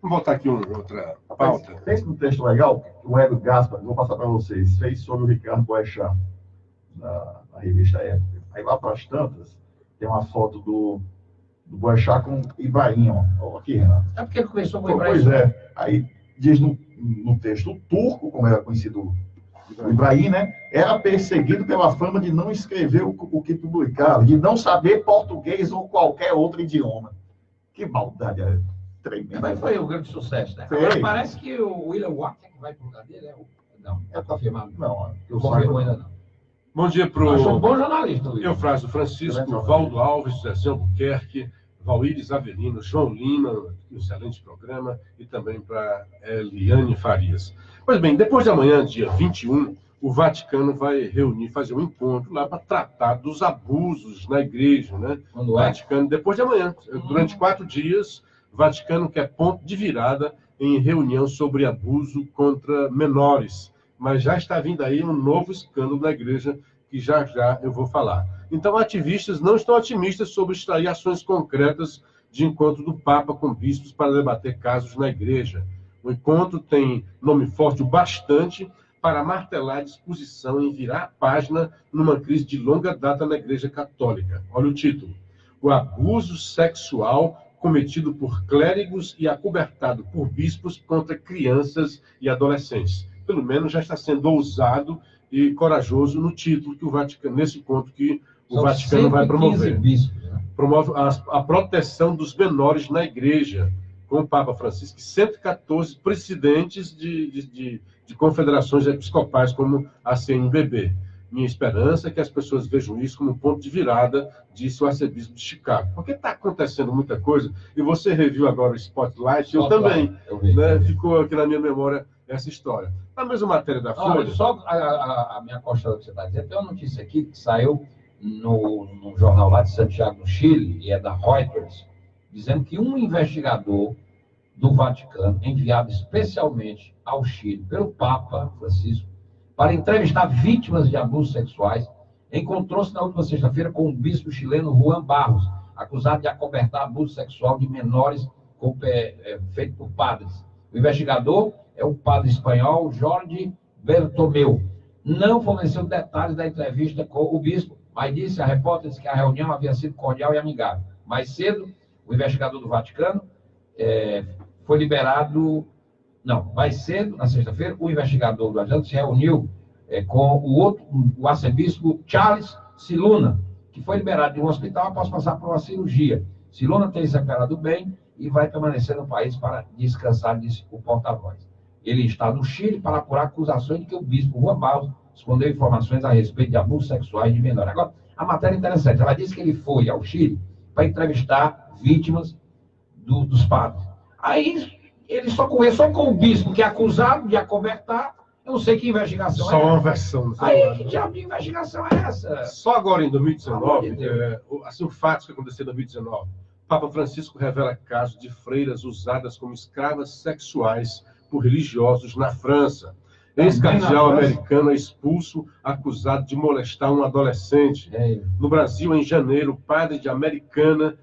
Vamos botar aqui outra pauta. Tem um texto legal que o Hélio Gaspar, vou passar para vocês, fez sobre o Ricardo Boechat, na revista Época. Aí lá para as tantas, tem uma foto do Boechat com Ibrahim, ó, aqui, Renato. É porque ele começou com o Ibrahim. Pois é. Aí diz no texto, o turco, como era conhecido o Ibrahim, né, era perseguido pela fama de não escrever o que publicava, de não saber português ou qualquer outro idioma. Que maldade é tremenda. Mas foi um grande sucesso, né? Agora parece que o William Watt que vai para o lugar dele, não, é confirmado. Não, eu confirmo ainda não. Bom dia para o... Eu sou um bom jornalista, William. Eufrásio Francisco, Valdo Alves, José Albuquerque, Valíris Avelino, João Lima, um excelente programa, e também para Eliane Farias. Pois bem, depois de amanhã, dia 21, o Vaticano vai reunir, fazer um encontro lá para tratar dos abusos na igreja, né? Quando Vaticano, depois de amanhã, durante 4 dias, o Vaticano quer ponto de virada em reunião sobre abuso contra menores. Mas já está vindo aí um novo escândalo na igreja, que já eu vou falar. Então, ativistas não estão otimistas sobre extrair ações concretas de encontro do Papa com bispos para debater casos na igreja. O encontro tem nome forte o bastante para martelar a disposição em virar a página numa crise de longa data na Igreja Católica. Olha o título. O abuso sexual cometido por clérigos e acobertado por bispos contra crianças e adolescentes. Pelo menos já está sendo ousado e corajoso no título que o Vaticano, nesse encontro que o Vaticano vai promover. Bispos, né? Promove a proteção dos menores na igreja, com o Papa Francisco, e 114 presidentes de confederações episcopais, como a CNBB. Minha esperança é que as pessoas vejam isso como um ponto de virada, disse o arcebispo de Chicago. Porque está acontecendo muita coisa, e você reviu agora o Spotlight, eu também. Né? Ficou aqui na minha memória essa história. Na mesma matéria da Folha... Só a minha costa que você está dizendo, tem uma notícia aqui que saiu no jornal lá de Santiago, no Chile, e é da Reuters, dizendo que um investigador do Vaticano, enviado especialmente ao Chile pelo Papa Francisco, para entrevistar vítimas de abusos sexuais, encontrou-se na última sexta-feira com o bispo chileno Juan Barros, acusado de acobertar abuso sexual de menores feito por padres. O investigador é o padre espanhol Jorge Bertomeu. Não forneceu detalhes da entrevista com o bispo, mas disse a repórteres que a reunião havia sido cordial e amigável. Mais cedo, o investigador do Vaticano foi liberado... Não, mais cedo, na sexta-feira, o investigador do Vaticano se reuniu com o arcebispo Charles Siluna, que foi liberado de um hospital após passar por uma cirurgia. Siluna tem se recuperado bem e vai permanecer no país para descansar, disse o porta-voz. Ele está no Chile para apurar acusações de que o bispo Juan Barros escondeu informações a respeito de abusos sexuais de menores. Agora, a matéria é interessante. Ela disse que ele foi ao Chile para entrevistar vítimas dos padres. Aí, ele só conversou com o bispo, que é acusado de acobertar. Eu não sei que investigação é essa. Só uma versão. Aí, que diabo de investigação é essa? Só agora, em 2019, assim, o fato que aconteceu em 2019, Papa Francisco revela casos de freiras usadas como escravas sexuais por religiosos na França. Ex-cardeal americano é expulso, acusado de molestar um adolescente. No Brasil, em janeiro, o padre de Americana,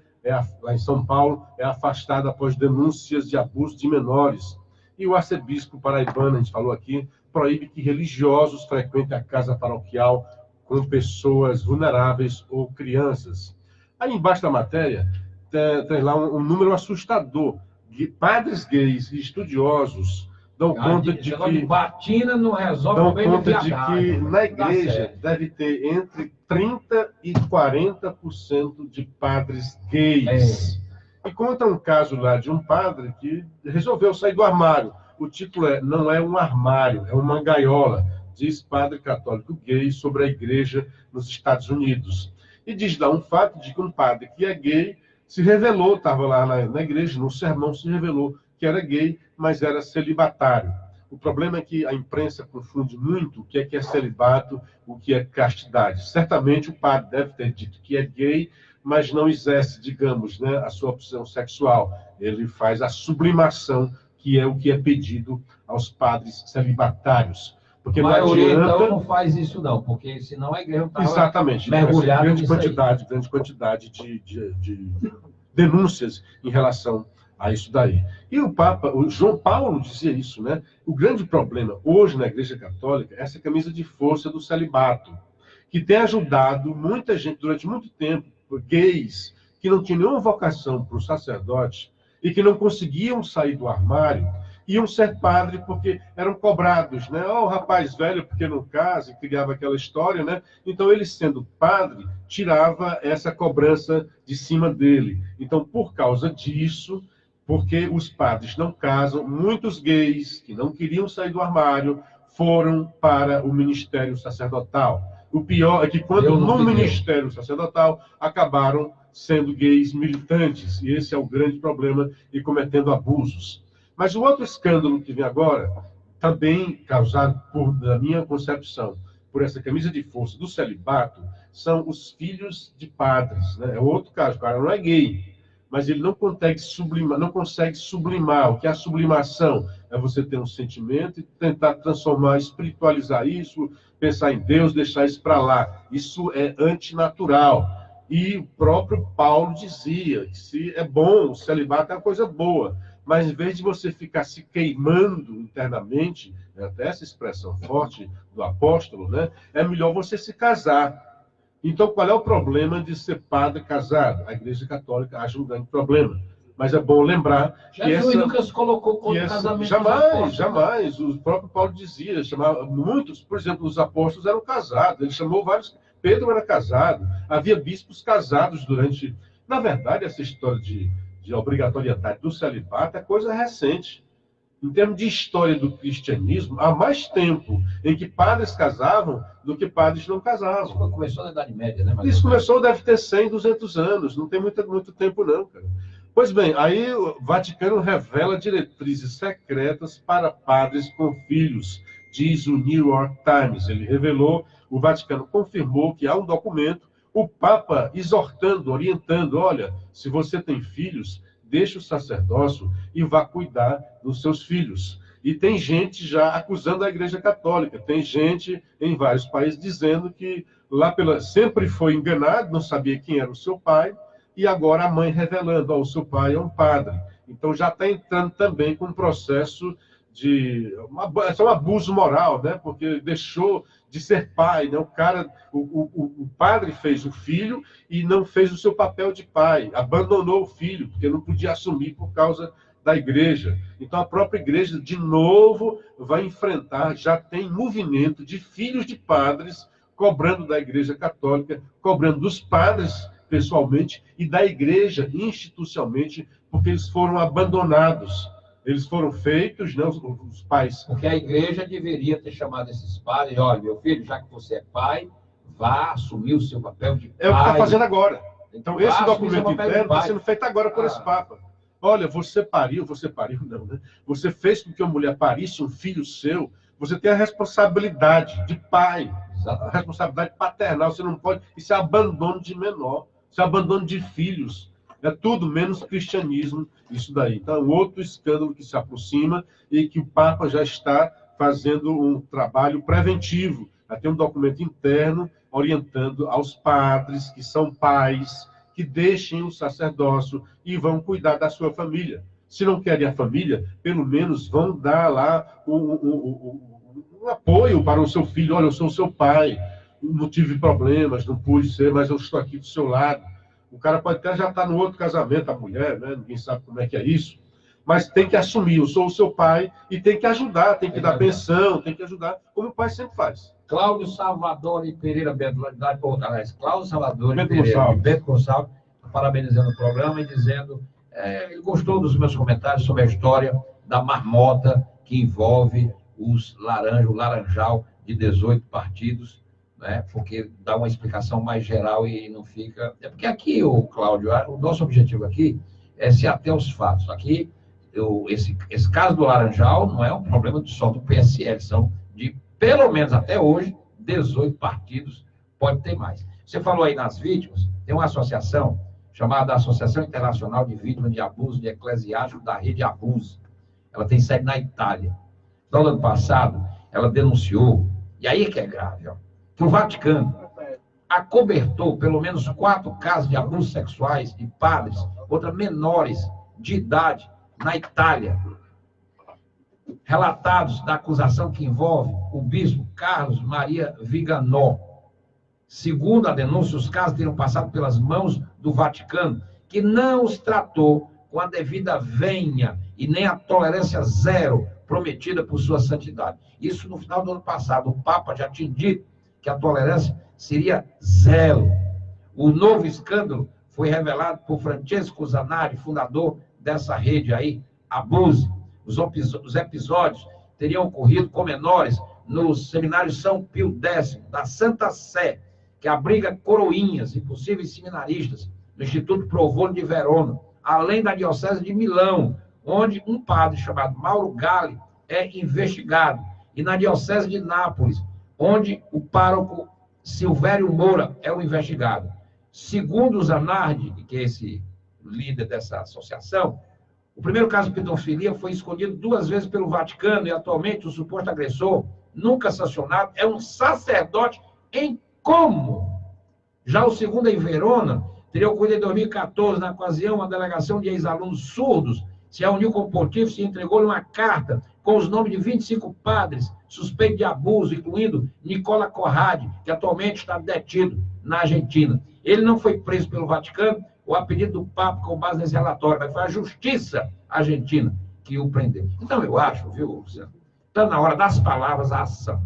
lá em São Paulo, é afastado após denúncias de abuso de menores. E o arcebispo paraibano, a gente falou aqui, proíbe que religiosos frequentem a casa paroquial com pessoas vulneráveis ou crianças. Aí embaixo da matéria tem lá um número assustador de padres gays e estudiosos dão conta de que batina não resolve dão bem conta de viadagem, que na dá igreja certo. deve ter entre 30% e 40% de padres gays. E conta um caso lá de um padre que resolveu sair do armário. O título Não é um armário, é uma gaiola, diz padre católico gay sobre a igreja nos Estados Unidos. E diz lá um fato de que um padre que é gay se revelou, estava lá na igreja, no sermão, se revelou que era gay, mas era celibatário. O problema é que a imprensa confunde muito o que é celibato, o que é castidade. Certamente o padre deve ter dito que é gay, mas não exerce, digamos, né, a sua opção sexual. Ele faz a sublimação, que é o que é pedido aos padres celibatários. Porque A maioria, não adianta... então, não faz isso, não, porque senão a igreja estava Exatamente. mergulhada grande nisso quantidade de denúncias em relação a isso daí. E o Papa, o João Paulo dizia isso, né? O grande problema hoje na Igreja Católica é essa camisa de força do celibato, que tem ajudado muita gente durante muito tempo, gays, que não tinham nenhuma vocação para o sacerdote e que não conseguiam sair do armário, iam ser padre porque eram cobrados, né? O rapaz velho, porque não casa, e criava aquela história, né? Então, ele sendo padre, tirava essa cobrança de cima dele. Então, por causa disso, porque os padres não casam, muitos gays que não queriam sair do armário foram para o ministério sacerdotal. O pior é que quando no ministério sacerdotal acabaram sendo gays militantes, e esse é o grande problema, e cometendo abusos. Mas o outro escândalo que vem agora, também causado, na minha concepção, por essa camisa de força do celibato, são os filhos de padres. Né? É outro caso, o cara não é gay, mas ele não consegue sublimar. O que é a sublimação? É você ter um sentimento e tentar transformar, espiritualizar isso, pensar em Deus, deixar isso para lá. Isso é antinatural. E o próprio Paulo dizia que se é bom, o celibato é uma coisa boa, mas em vez de você ficar se queimando internamente, até essa expressão forte do apóstolo, né, é melhor você se casar. Então, qual é o problema de ser padre casado? A Igreja Católica acha um grande problema. Mas é bom lembrar que Jesus nunca se colocou contra o casamento dos apóstolos. Jamais. O próprio Paulo dizia, chamava muitos, por exemplo, os apóstolos eram casados. Ele chamou vários. Pedro era casado. Havia bispos casados durante... Na verdade, essa história de obrigatoriedade do celibato é coisa recente. Em termos de história do cristianismo, há mais tempo em que padres casavam do que padres não casavam. Isso começou na Idade Média, né? Isso começou, deve ter 100, 200 anos. Não tem muito tempo, não, cara. Pois bem, aí o Vaticano revela diretrizes secretas para padres com filhos, diz o New York Times. Ele revelou, o Vaticano confirmou que há um documento, o Papa exortando, orientando, olha, se você tem filhos, deixe o sacerdócio e vá cuidar dos seus filhos. E tem gente já acusando a Igreja Católica, tem gente em vários países dizendo que sempre foi enganado, não sabia quem era o seu pai, e agora a mãe revelando, o seu pai é um padre. Então já está entrando também com um processo de um abuso moral, né? Porque deixou de ser pai, né? O padre fez o filho e não fez o seu papel de pai, abandonou o filho, porque não podia assumir por causa da igreja. Então a própria igreja, de novo, vai enfrentar, já tem movimento de filhos de padres cobrando da Igreja Católica, cobrando dos padres pessoalmente e da igreja institucionalmente, porque eles foram abandonados. Eles foram feitos, né, os pais. Porque a igreja deveria ter chamado esses padres, olha, meu filho, já que você é pai, vá assumir o seu papel de pai. É o que está fazendo agora. Então, esse documento interno está sendo feito agora por esse Papa. Olha, você pariu não, né? Você fez com que uma mulher parisse um filho seu, você tem a responsabilidade de pai, a responsabilidade paternal, você não pode... Isso é abandono de menor, isso é abandono de filhos. É tudo menos cristianismo, isso daí. Então, é um outro escândalo que se aproxima e que o Papa já está fazendo um trabalho preventivo. Já tem um documento interno orientando aos padres que são pais, que deixem o sacerdócio e vão cuidar da sua família. Se não querem a família, pelo menos vão dar lá um apoio para o seu filho. Olha, eu sou o seu pai, não tive problemas, não pude ser, mas eu estou aqui do seu lado. O cara pode até já estar no outro casamento, a mulher, né? Ninguém sabe como é que é isso. Mas tem que assumir, eu sou o seu pai, e tem que ajudar, tem que dar pensão, tem que ajudar, como o pai sempre faz. Cláudio Salvador e Pereira Bento, Cláudio Salvador Bento e Pereira Gonçalves. Bento Gonçalves, parabenizando o programa e dizendo ele gostou dos meus comentários sobre a história da marmota que envolve o laranjal de 18 partidos, né? Porque dá uma explicação mais geral e não fica... É porque aqui, Cláudio, o nosso objetivo aqui é se ater aos fatos. Aqui, esse caso do laranjal não é um problema só do PSL, são de, pelo menos até hoje, 18 partidos, pode ter mais. Você falou aí nas vítimas, tem uma associação chamada Associação Internacional de Vítimas de Abuso de Eclesiásticos da Rede Abuso. Ela tem sede na Itália. No ano passado, ela denunciou, e aí é que é grave, ó, que o Vaticano acobertou pelo menos 4 casos de abusos sexuais de padres, outras menores de idade, na Itália, relatados da acusação que envolve o bispo Carlos Maria Viganò. Segundo a denúncia, os casos teriam passado pelas mãos do Vaticano, que não os tratou com a devida venha e nem a tolerância zero prometida por sua santidade. Isso no final do ano passado. O Papa já tinha dito que a tolerância seria zero. O novo escândalo foi revelado por Francesco Zanardi, fundador dessa rede aí, Abuse. Os episódios teriam ocorrido com menores no Seminário São Pio X, da Santa Sé, que abriga coroinhas e possíveis seminaristas, no Instituto Provolo de Verona, além da Diocese de Milão, onde um padre chamado Mauro Galli é investigado, e na Diocese de Nápoles, onde o pároco Silvério Moura é o investigado. Segundo o Zanardi, que é esse líder dessa associação, o primeiro caso de pedofilia foi escondido 2 vezes pelo Vaticano e atualmente o suposto agressor, nunca sancionado, é um sacerdote em como? Já o segundo em Verona, teria ocorrido em 2014, na ocasião, uma delegação de ex-alunos surdos se reuniu com o pontífice e entregou-lhe uma carta com os nomes de 25 padres suspeitos de abuso, incluindo Nicola Corradi, que atualmente está detido na Argentina. Ele não foi preso pelo Vaticano ou a pedido do Papa com base nesse relatório, mas foi a justiça argentina que o prendeu. Então, eu acho, viu, Luciano, está na hora das palavras a ação.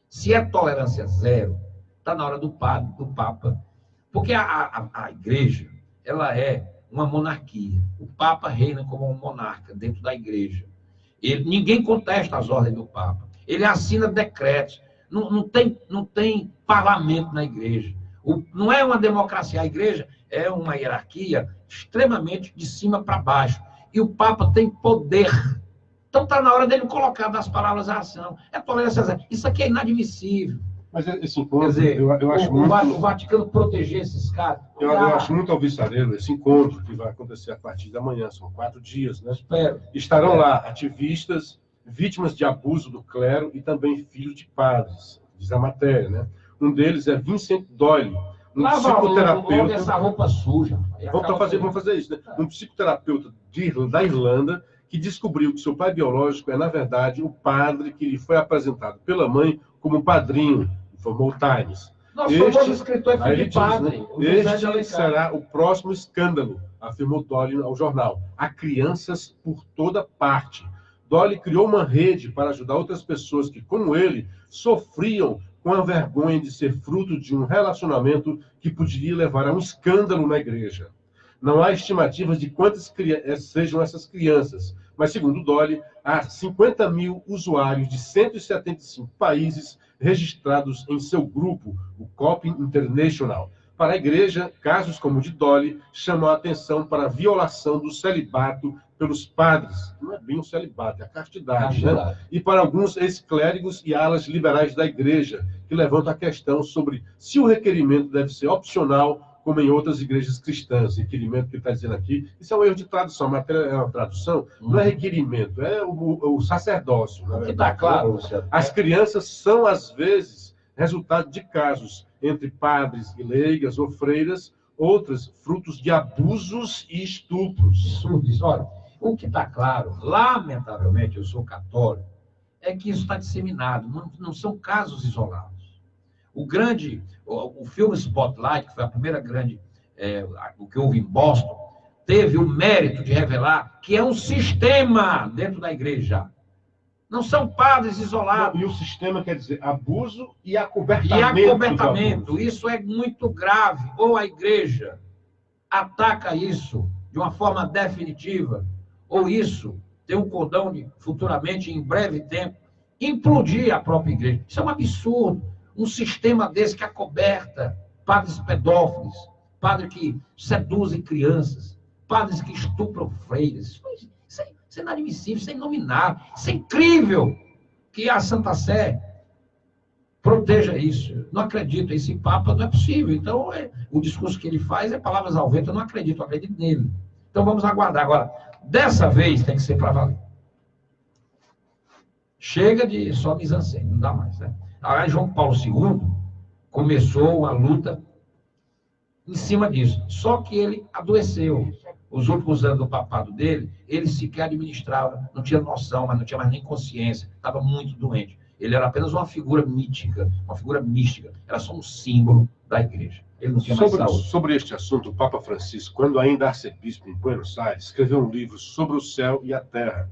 Se é tolerância zero, está na hora do Papa. Porque a igreja, ela é uma monarquia. O Papa reina como um monarca dentro da igreja. Ninguém contesta as ordens do Papa. Ele assina decretos. Não tem parlamento na igreja. Não é uma democracia. A igreja é uma hierarquia extremamente de cima para baixo. E o Papa tem poder. Então está na hora dele colocar das palavras a ação. É tolerância zero. Isso aqui é inadmissível. Mas esse encontro, quer dizer, eu acho o Vaticano proteger esses caras. Eu acho muito alvissareiro esse encontro que vai acontecer a partir da manhã. São 4 dias, né? Estarão lá ativistas, vítimas de abuso do clero e também filhos de padres, diz a matéria, né? Um deles é Vincent Doyle, um psicoterapeuta. Essa roupa suja. Vamos fazer isso, né? Um psicoterapeuta da Irlanda que descobriu que seu pai biológico é, na verdade, o padre que lhe foi apresentado pela mãe como padrinho, informou o Times. Nós somos escritor e filho de padre. Este será o próximo escândalo, afirmou Doyle ao jornal. Há crianças por toda parte. Doyle criou uma rede para ajudar outras pessoas que, como ele, sofriam com a vergonha de ser fruto de um relacionamento que poderia levar a um escândalo na igreja. Não há estimativas de quantas sejam essas crianças, mas, segundo Doyle, há 50 mil usuários de 175 países registrados em seu grupo, o COP International. Para a igreja, casos como o de Doyle chamam a atenção para a violação do celibato pelos padres. Não é bem o celibato, é a castidade, né? E para alguns ex-clérigos e alas liberais da igreja, que levantam a questão sobre se o requerimento deve ser opcional, como em outras igrejas cristãs. Requerimento que ele está dizendo aqui, isso é um erro de tradução, a matéria é uma tradução, não é requerimento, é o sacerdócio. Está claro, Luciano. As crianças são, às vezes, resultado de casos entre padres e leigas ou freiras, outras frutos de abusos e estupros. Olha, O que está claro, lamentavelmente, eu sou católico, é que isso está disseminado, não são casos isolados. O filme Spotlight, que foi a primeira grande, o que houve em Boston, teve o mérito de revelar que é um sistema dentro da igreja. Não são padres isolados. E o sistema quer dizer abuso e acobertamento. E acobertamento. Isso é muito grave. Ou a igreja ataca isso de uma forma definitiva, ou isso tem um cordão de, futuramente, em breve tempo, implodir a própria igreja. Isso é um absurdo. Um sistema desse que acoberta padres pedófilos, padres que seduzem crianças, padres que estupram freiras. Isso é inadmissível, isso é inominável, isso é incrível que a Santa Sé proteja isso. Não acredito, esse Papa não é possível. Então, o discurso que ele faz é palavras ao vento, eu não acredito, eu acredito nele. Então, vamos aguardar. Agora, dessa vez tem que ser para valer. Chega de só mise-en-scène, não dá mais, né? Aí, João Paulo II começou uma luta em cima disso. Só que ele adoeceu. Os últimos anos do papado dele, ele sequer administrava, não tinha noção, mas não tinha mais nem consciência, estava muito doente. Ele era apenas uma figura mítica, uma figura mística, era só um símbolo da igreja. Ele não tinha mais saúde. Sobre este assunto, o Papa Francisco, quando ainda arcebispo em Buenos Aires, escreveu um livro sobre o céu e a terra.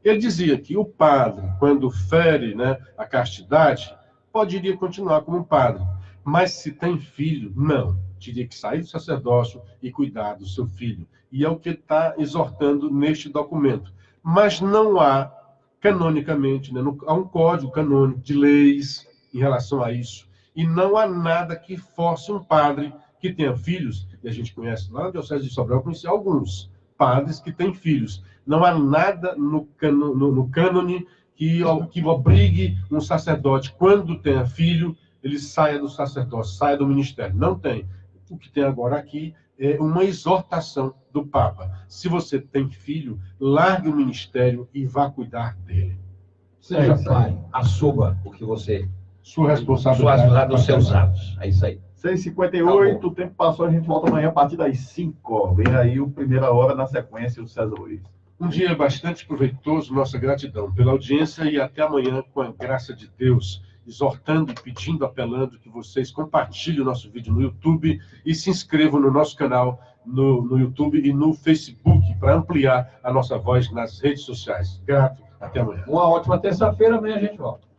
Ele dizia que o padre, quando fere, né, a castidade, poderia continuar como padre, mas se tem filho, não. Teria que sair do sacerdócio e cuidar do seu filho. E é o que está exortando neste documento. Mas não há, canonicamente, né, há um código canônico de leis em relação a isso. E não há nada que force um padre que tenha filhos, e a gente conhece lá na Diocese de Sobral, eu conheci alguns padres que têm filhos. Não há nada no cânone que obrigue um sacerdote, quando tenha filho, ele saia do sacerdócio, saia do ministério. Não tem. O que tem agora aqui é uma exortação do Papa. Se você tem filho, largue o ministério e vá cuidar dele. Seja pai, assuma o que você... Sua responsabilidade dos seus atos. É isso aí. 6h58, o tempo passou, a gente volta amanhã a partir das 5h. Vem aí o Primeira Hora na sequência, o César Luiz. Um dia bastante proveitoso, nossa gratidão pela audiência e até amanhã com a graça de Deus, exortando, pedindo, apelando que vocês compartilhem o nosso vídeo no YouTube e se inscrevam no nosso canal no YouTube e no Facebook para ampliar a nossa voz nas redes sociais. Grato, até amanhã. Uma ótima terça-feira, amanhã a gente volta.